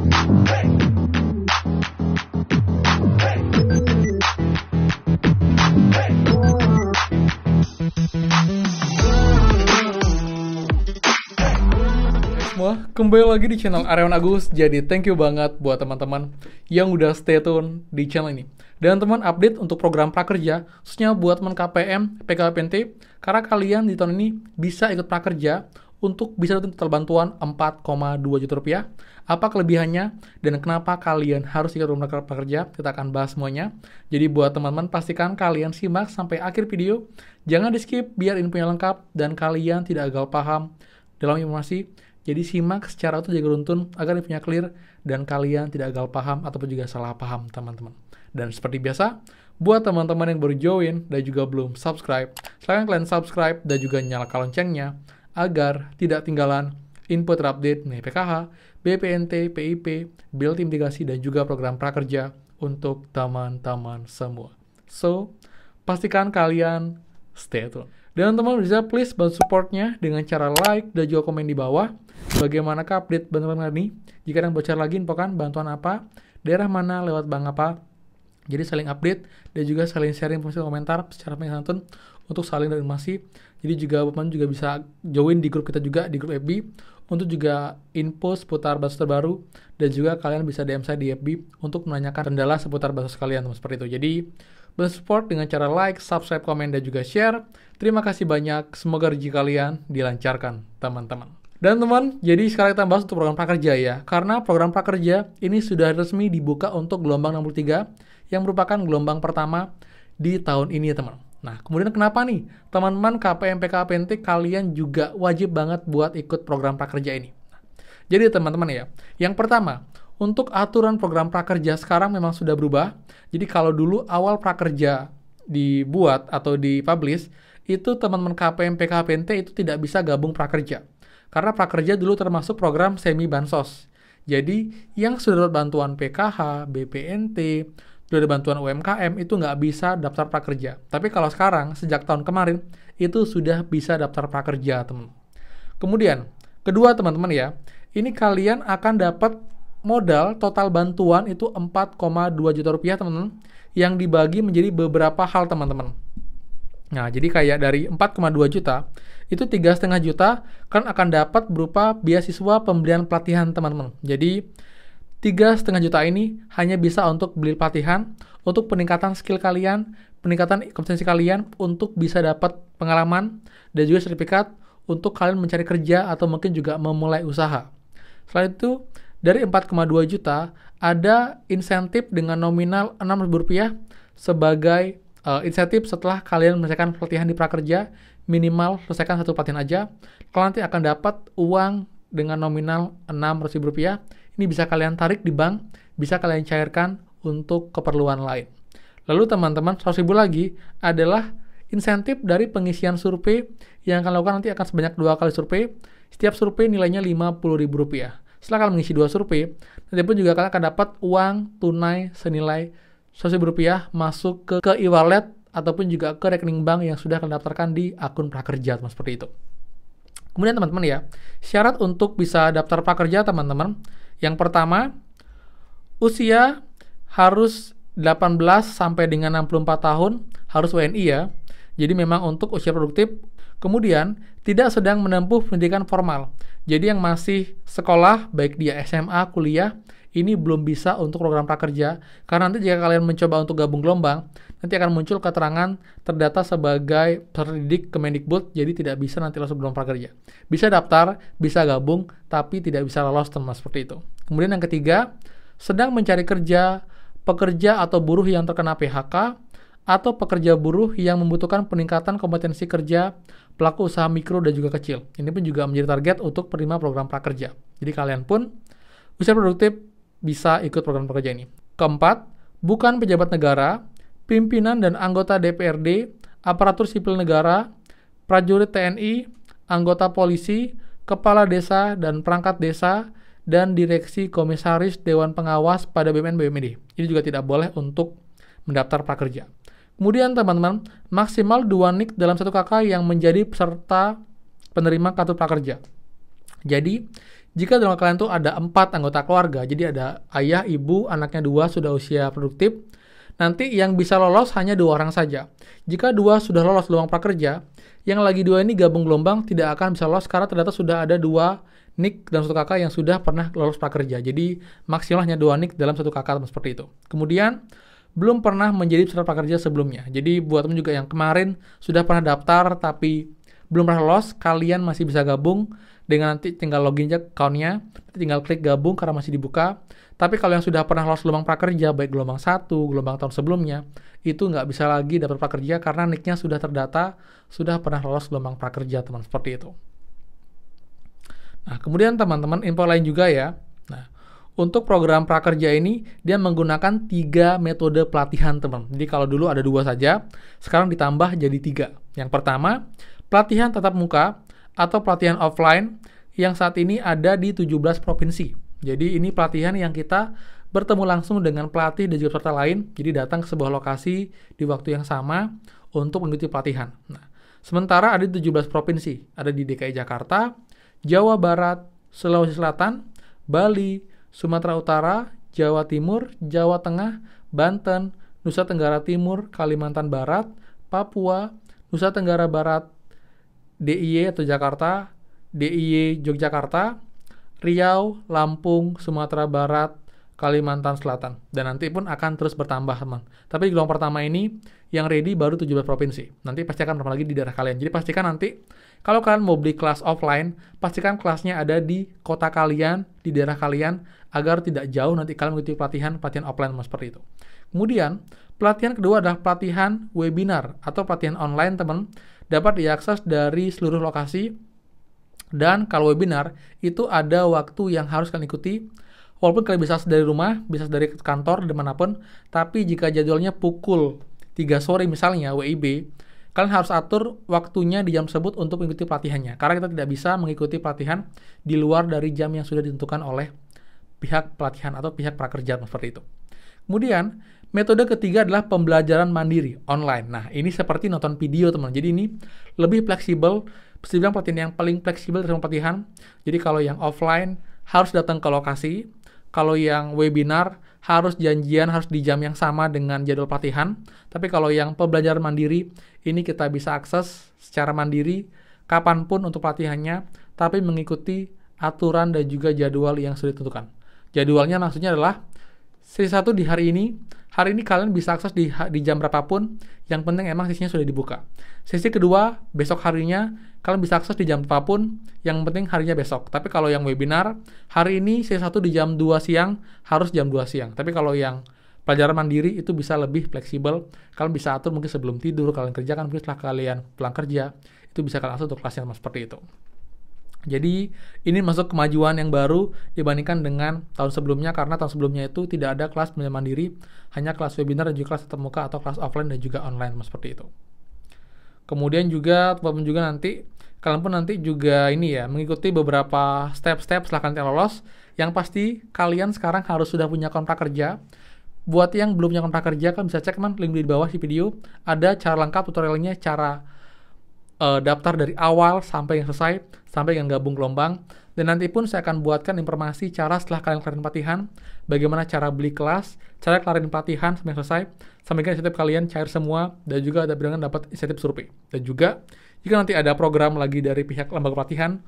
Semua, kembali lagi di channel Aryawan Agus. Jadi thank you banget buat teman-teman yang udah stay tune di channel ini. Dan teman update untuk program prakerja, khususnya buat teman KPM, PKPNT, karena kalian di tahun ini bisa ikut prakerja untuk bisa dapat total bantuan 4,2 juta rupiah. Apa kelebihannya dan kenapa kalian harus ikut program prakerja? Kita akan bahas semuanya. Jadi buat teman-teman pastikan kalian simak sampai akhir video. Jangan di skip biar infonya lengkap dan kalian tidak gagal paham dalam informasi. Jadi simak secara utuh jaga runtun agar infonya clear dan kalian tidak gagal paham ataupun juga salah paham teman-teman. Dan seperti biasa, buat teman-teman yang baru join dan juga belum subscribe, silahkan kalian subscribe dan juga nyalakan loncengnya agar tidak tinggalan info terupdate mengenai PKH, BPNT, PIP, BLT mitigasi dan juga program prakerja untuk teman-teman semua. So, pastikan kalian stay tune. Dan teman-teman bisa please bantu supportnya dengan cara like dan juga komen di bawah. Bagaimanakah update bantuan ini? Jika ada yang bocor lagi, infokan bantuan apa, daerah mana, lewat bank apa. Jadi saling update dan juga saling sharing informasi komentar secara santun untuk saling informasi. Jadi juga teman-teman juga bisa join di grup kita juga, di grup FB, untuk juga info seputar bansos terbaru. Dan juga kalian bisa DM saya di FB untuk menanyakan kendala seputar bansos kalian, teman, seperti itu. Jadi bantu support dengan cara like, subscribe, komen, dan juga share. Terima kasih banyak. Semoga rezeki kalian dilancarkan, teman-teman. Dan teman, jadi sekarang kita bahas untuk program prakerja ya. Karena program prakerja ini sudah resmi dibuka untuk gelombang 63 yang merupakan gelombang pertama di tahun ini ya teman. Nah, kemudian kenapa nih teman-teman KPM PKPNT kalian juga wajib banget buat ikut program prakerja ini? Jadi teman-teman ya, yang pertama, untuk aturan program prakerja sekarang memang sudah berubah. Jadi kalau dulu awal prakerja dibuat atau dipublish, itu teman-teman KPM PKPNT itu tidak bisa gabung prakerja. Karena prakerja dulu termasuk program semi bansos. Jadi yang sudah dapat bantuan PKH, BPNT, sudah ada bantuan UMKM itu nggak bisa daftar prakerja. Tapi kalau sekarang sejak tahun kemarin itu sudah bisa daftar prakerja teman. Kemudian kedua teman-teman ya, ini kalian akan dapat modal total bantuan itu 4,2 juta rupiah teman-teman yang dibagi menjadi beberapa hal teman-teman. Nah, jadi kayak dari 4,2 juta, itu 3,5 juta kan akan dapat berupa beasiswa pembelian pelatihan teman-teman. Jadi, 3,5 juta ini hanya bisa untuk beli pelatihan, untuk peningkatan skill kalian, peningkatan kompetensi kalian, untuk bisa dapat pengalaman, dan juga sertifikat untuk kalian mencari kerja atau mungkin juga memulai usaha. Selain itu, dari 4,2 juta, ada insentif dengan nominal Rp6.000 sebagai insentif setelah kalian menyelesaikan pelatihan di prakerja, minimal selesaikan satu pelatihan aja, kalian nanti akan dapat uang dengan nominal Rp600.000. Ini bisa kalian tarik di bank, bisa kalian cairkan untuk keperluan lain. Lalu teman-teman, Rp100.000 lagi adalah insentif dari pengisian survei yang akan lakukan nanti akan sebanyak 2 kali survei. Setiap survei nilainya Rp50.000. Setelah kalian mengisi 2 survei, nanti pun juga kalian akan dapat uang tunai senilai Rp100.000 masuk ke e-wallet ataupun juga ke rekening bank yang sudah kalian daftarkan di akun prakerja, seperti itu. Kemudian teman-teman ya, syarat untuk bisa daftar prakerja teman-teman, yang pertama, usia harus 18 sampai dengan 64 tahun, harus WNI ya. Jadi memang untuk usia produktif. Kemudian, tidak sedang menempuh pendidikan formal. Jadi yang masih sekolah, baik dia SMA, kuliah, ini belum bisa untuk program prakerja. Karena nanti jika kalian mencoba untuk gabung gelombang, nanti akan muncul keterangan terdata sebagai peserta didik Kemendikbud, jadi tidak bisa nanti langsung program prakerja. Bisa daftar, bisa gabung, tapi tidak bisa lolos teman seperti itu. Kemudian yang ketiga, sedang mencari kerja, pekerja atau buruh yang terkena PHK, atau pekerja buruh yang membutuhkan peningkatan kompetensi kerja, pelaku usaha mikro dan juga kecil. Ini pun juga menjadi target untuk penerima program prakerja. Jadi kalian pun usia produktif bisa ikut program prakerja ini. Keempat, bukan pejabat negara, pimpinan dan anggota DPRD, aparatur sipil negara, prajurit TNI, anggota polisi, kepala desa dan perangkat desa, dan direksi komisaris Dewan Pengawas pada BUMN BUMD. Ini juga tidak boleh untuk mendaftar prakerja. Kemudian teman-teman, maksimal 2 NIK dalam 1 KK yang menjadi peserta penerima kartu prakerja. Jadi, Jika dalam kalian tuh ada 4 anggota keluarga, jadi ada ayah, ibu, anaknya 2 sudah usia produktif, nanti yang bisa lolos hanya 2 orang saja. Jika 2 sudah lolos gelombang prakerja, yang lagi 2 ini gabung gelombang tidak akan bisa lolos karena ternyata sudah ada 2 NIK dalam satu kakak yang sudah pernah lolos prakerja. Jadi maksimal hanya 2 NIK dalam satu kakak seperti itu. Kemudian belum pernah menjadi peserta prakerja sebelumnya. Jadi buat teman juga yang kemarin sudah pernah daftar tapi belum pernah lolos, kalian masih bisa gabung dengan nanti tinggal login aja account-nya, tinggal klik gabung karena masih dibuka. Tapi kalau yang sudah pernah lolos gelombang prakerja, baik gelombang 1, gelombang tahun sebelumnya, itu nggak bisa lagi dapat prakerja karena nick-nya sudah terdata, sudah pernah lolos gelombang prakerja, teman, seperti itu. Nah, kemudian teman-teman, info lain juga ya. Nah, untuk program prakerja ini, dia menggunakan 3 metode pelatihan, teman. Jadi kalau dulu ada 2 saja, sekarang ditambah jadi 3. Yang pertama, pelatihan tatap muka atau pelatihan offline yang saat ini ada di 17 provinsi. Jadi ini pelatihan yang kita bertemu langsung dengan pelatih dan juga peserta lain, jadi datang ke sebuah lokasi di waktu yang sama untuk mengikuti pelatihan. Nah, sementara ada di 17 provinsi, ada di DKI Jakarta, Jawa Barat, Sulawesi Selatan, Bali, Sumatera Utara, Jawa Timur, Jawa Tengah, Banten, Nusa Tenggara Timur, Kalimantan Barat, Papua, Nusa Tenggara Barat, DIY atau Jakarta, DIY Yogyakarta, Riau, Lampung, Sumatera Barat, Kalimantan Selatan. Dan nanti pun akan terus bertambah, teman. Tapi di gelombang pertama ini, yang ready baru 17 provinsi. Nanti pasti akan bertambah lagi di daerah kalian. Jadi pastikan nanti, kalau kalian mau beli kelas offline, pastikan kelasnya ada di kota kalian, di daerah kalian, agar tidak jauh nanti kalian mengikuti pelatihan offline seperti itu. Kemudian, pelatihan kedua adalah pelatihan webinar atau pelatihan online, teman. Dapat diakses dari seluruh lokasi. Dan kalau webinar, itu ada waktu yang harus kalian ikuti. Walaupun kalian bisa dari rumah, bisa dari kantor, dimanapun. Tapi jika jadwalnya pukul 3 sore misalnya, WIB, kalian harus atur waktunya di jam tersebut untuk mengikuti pelatihannya. Karena kita tidak bisa mengikuti pelatihan di luar dari jam yang sudah ditentukan oleh pihak pelatihan atau pihak prakerja seperti itu. Kemudian, metode ketiga adalah pembelajaran mandiri, online. Nah, ini seperti nonton video, teman. Jadi ini lebih fleksibel. Bisa dibilang pelatihan yang paling fleksibel dari pelatihan. Jadi kalau yang offline harus datang ke lokasi. Kalau yang webinar harus janjian, harus di jam yang sama dengan jadwal pelatihan. Tapi kalau yang pembelajaran mandiri, ini kita bisa akses secara mandiri kapanpun untuk pelatihannya, tapi mengikuti aturan dan juga jadwal yang sudah ditentukan. Jadwalnya maksudnya adalah sesi 1 di hari ini kalian bisa akses di jam berapapun, yang penting emang sesinya sudah dibuka. Sesi kedua, besok harinya, kalian bisa akses di jam berapapun, yang penting harinya besok. Tapi kalau yang webinar, hari ini sesi 1 di jam 2 siang, harus jam 2 siang. Tapi kalau yang pelajaran mandiri itu bisa lebih fleksibel, kalian bisa atur mungkin sebelum tidur, kalian kerjakan, mungkin setelah kalian pulang kerja, itu bisa kalian atur untuk kelasnya seperti itu. Jadi ini masuk kemajuan yang baru dibandingkan dengan tahun sebelumnya, karena tahun sebelumnya itu tidak ada kelas belajar mandiri, hanya kelas webinar dan juga kelas tatap muka atau kelas offline dan juga online seperti itu. Kemudian juga nanti kalian pun nanti juga ini ya mengikuti beberapa step-step setelah kalian lolos. Yang pasti kalian sekarang harus sudah punya kontrak kerja. Buat yang belum punya kontrak kerja, kalian bisa cek link di bawah di video, ada cara lengkap tutorialnya, cara daftar dari awal sampai yang selesai, sampai yang gabung gelombang. Dan nanti pun saya akan buatkan informasi cara setelah kalian kelarin pelatihan, bagaimana cara beli kelas, cara kelarin pelatihan sampai selesai, sampai insentif kalian cair semua, dan juga ada dengan dapat insentif survei. Dan juga jika nanti ada program lagi dari pihak lembaga pelatihan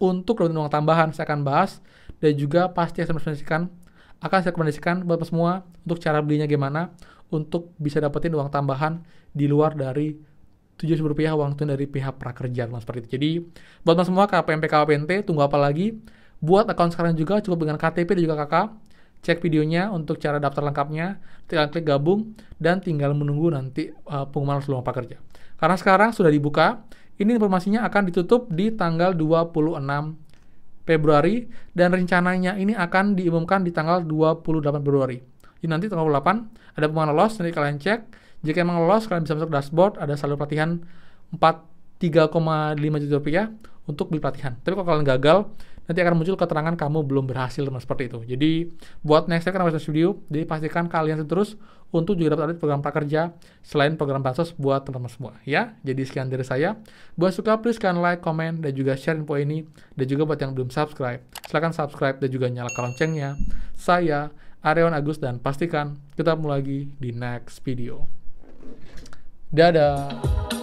untuk dapat uang tambahan, saya akan bahas, dan juga pasti saya rekomendasikan buat semua untuk cara belinya gimana, untuk bisa dapetin uang tambahan di luar dari Rp7.000 uang tunai dari pihak prakerja, seperti itu. Jadi buat semua KPMP KWPNT, tunggu apa lagi? Buat akun sekarang juga cukup dengan KTP dan juga KK. Cek videonya untuk cara daftar lengkapnya, tinggal klik gabung dan tinggal menunggu nanti pengumuman lowongan prakerja. Karena sekarang sudah dibuka, ini informasinya akan ditutup di tanggal 26 Februari dan rencananya ini akan diumumkan di tanggal 28 Februari. Jadi nanti tanggal 28 ada pengumuman lolos, nanti kalian cek. Jika emang lolos, kalian bisa masuk dashboard, ada saldo pelatihan 3,5 juta rupiah untuk beli pelatihan. Tapi kalau kalian gagal, nanti akan muncul keterangan kamu belum berhasil teman seperti itu. Jadi buat next step kan video, jadi pastikan kalian terus untuk juga dapat update program prakerja selain program bansos buat teman-teman semua ya. Jadi sekian dari saya. Buat suka please kan like, komen, dan juga share info ini. Dan juga buat yang belum subscribe, silahkan subscribe dan juga nyalakan loncengnya. Saya Aryawan Agus dan pastikan kita ketemu lagi di next video. Dadah.